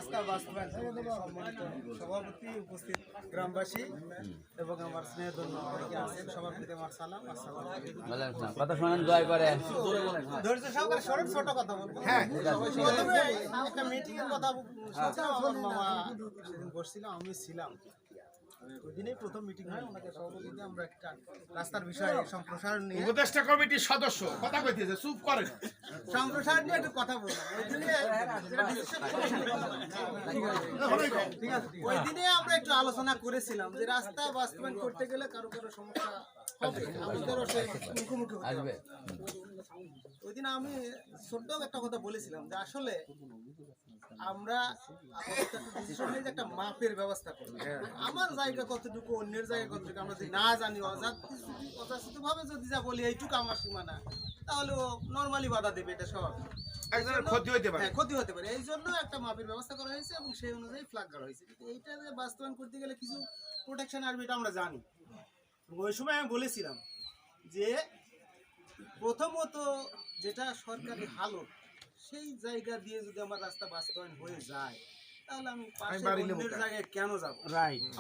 রাস্তা বাস্তবায়ন সম্মানিত সভাপতি, উপস্থিত গ্রামবাসী এবং আমার স্নেহধন্য অনেকে আছেন, সবার প্রতি আমার সালাম। আসসালামু আলাইকুম। কথা শোনেন দয়া করে। ধৈর্য সহকারে ছোট ছোট কথা বলবো। হ্যাঁ, প্রথমে একটা মিটিং এর কথা শুনছিলাম, আমার মামা সেদিন বসছিল, আমি ছিলাম। ওই দিনেই প্রথম মিটিং হয়, ওনাকে সভাপতিতে আমরা একটা রাস্তার বিষয়ে সম্প্রসারণ নিয়ে উপদেষ্টা কমিটির সদস্য কথা কইতেছে, চুপ করেন। সম্প্রসারণ নিয়ে একটু কথা বললাম। ওই দিনে যেটা decision ঠিক আছে, ওই দিনে আমরা একটু আলোচনা করেছিলাম যে রাস্তা বাস্তবায়ন করতে গেলে কারো কারো সমস্যা হবে, আমাদেরও সেই মুখোমুখি হতে হবে। ওই দিন আমি ছোট্ট একটা কথা বলেছিলাম যে আসলে আমরা একটা মাপের ব্যবস্থা করি। আমার জায়গা কতটুকু, অন্যের জায়গা কতটুকু আমরা যদি না জানি, অযাচিত ভাবে যদি যা বলি এইটুকু আমার সীমানা, তাহলে ও নর্মালি বাধা দেবে, এটা স্বাভাবিক। একজনের ক্ষতি হইতে পারে। হ্যাঁ, ক্ষতি হতে পারে। এই জন্য একটা মাপের ব্যবস্থা করা হয়েছে এবং সেই অনুযায়ী ফ্ল্যাগ করা হয়েছে। কিন্তু এইটা যে বাস্তবায়ন করতে গেলে কিছু প্রোটেকশন আসবে, এটা আমরা জানি। ওই সময় আমি বলেছিলাম যে প্রথমত যেটা সরকারি হালত, সেই জায়গা দিয়ে যদি আমার রাস্তা বাস্তবায়ন হয়ে যায়, তাহলে আমি পাশে অন্যের জায়গায় কেন যাব?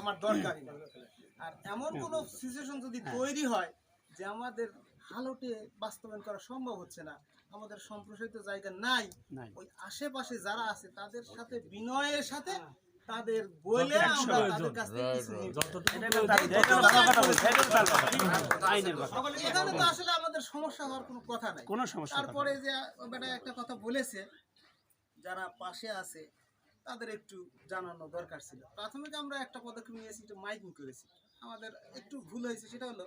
আমার দরকারই না। আর এমন কোন সিচুয়েশন যদি তৈরি হয় যে আমাদের হালতে বাস্তবায়ন করা সম্ভব হচ্ছে না, আমাদের সম্প্রসারিত জায়গা নাই, ওই আশেপাশে যারা আছে তাদের সাথে বিনয়ের সাথে তাদের বলে আমরা তাদের কাছ থেকে কিছু নিব। এখানে তো আসলে আমাদের সমস্যা হওয়ার কোনো কথা নাই। তারপরে যে বেটা একটা কথা বলেছে, যারা পাশে আছে তাদের একটু জানানো দরকার ছিল। প্রাথমিক আমরা একটা পদক্ষেপ নিয়েছি, একটু মাইকিং করেছি। আমাদের একটু ভুল হয়েছে, সেটা হলো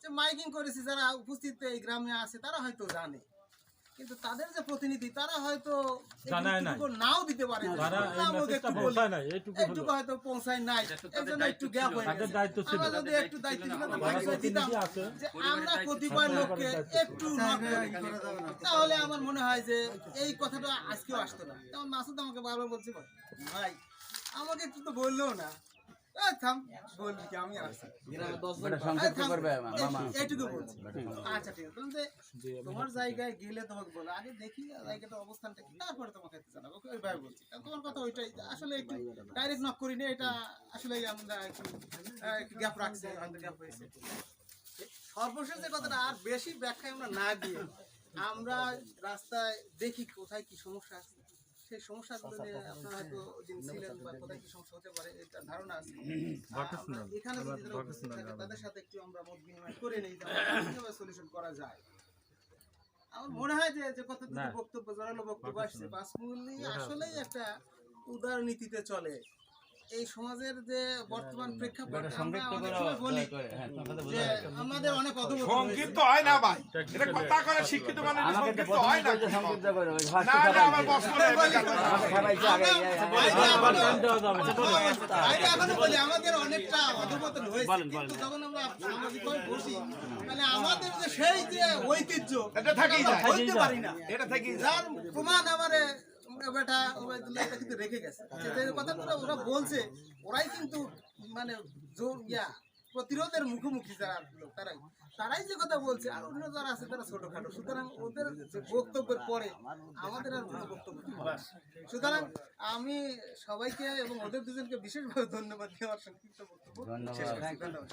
যে মাইকিং করেছি, যারা উপস্থিত এই গ্রামে আছে তারা হয়তো জানে, কিন্তু তাদের যে প্রতিনিধি তারা হয়তো নাও দিতে পারে, একটু হয়তো পৌঁছায় নাই, এই জন্য একটু গ্যাপ হয়ে গেছে। আমরা যদি একটু দায়িত্ব দিতাম যে আমরা কতিপয় লোককে একটু তাহলে আমার মনে হয় যে এই কথাটা আজকেও আসতো না। যেমন মাসুদ আমাকে বারবার বলছে, ভাই আমাকে একটু তো বললেও না, বলবি কি আমি আসছি, এইটুকু বলছি। আচ্ছা ঠিক আছে, তোমার জায়গায় গেলে তোমাকে বলো, আগে দেখি জায়গাটা অবস্থানটা কি, তারপরে তোমাকে জানাবো, ওইভাবে বলছি। তোমার কথা ওইটাই, আসলে একটু ডাইরেক্ট নক করিনি, এটা আসলে আমরা একটু গ্যাপ রাখছি, হয়তো গ্যাপ হয়েছে। সর্বশেষ যে কথাটা, আর বেশি ব্যাখ্যায় আমরা না দিয়ে আমরা রাস্তায় দেখি কোথায় কি সমস্যা আছে, সেই সমস্যাগুলো নিয়ে আপনারা হয়তো দিন ছিলেন বা কোথায় কি সমস্যা হতে পারে এটা ধারণা আছে। এখানে তাদের সাথে একটু আমরা মত বিনিময় করে নেই, কিভাবে সলিউশন করা যায়। আমার মনে হয় যে কত বক্তব্য, জোরালো বক্তব্য আসছে, পাঁচমূল্যি আসলেই একটা উদার নীতিতে চলে। এই সমাজের যে বর্তমান প্রেক্ষাপটে আমরা অনেক সময় বলি যে আমাদের অনেক অধোগতি, সংক্ষিপ্ত হয় না ভাই, এটা কথা করে শিক্ষিত মানুষ সংক্ষিপ্ত হয় না। না না, আমার বস করে এখনো বলি আমাদের অনেকটা অধোগতি হয়েছে, কিন্তু যখন আমরা সামাজিকভাবে বসি, মানে আমাদের যে সেই যে ঐতিহ্য, এটা থাকেই যায়, বলতে পারি না, এটা থাকেই যার প্রমাণ আমারে বেটা এটা কিন্তু রেখে গেছে। কথাগুলো ওরা বলছে, ওরাই কিন্তু মানে প্রতিরোধের মুখোমুখি যারা লোক, তারাই যে কথা বলছে, আর অন্য যারা আছে তারা ছোটখাটো। সুতরাং ওদের যে বক্তব্যের পরে আমাদের আর কোনো বক্তব্য নেই। সুতরাং আমি সবাইকে এবং ওদের দুজনকে বিশেষভাবে ধন্যবাদ দিয়ে আমার সংক্ষিপ্ত বক্তব্য শেষ করছি। ধন্যবাদ।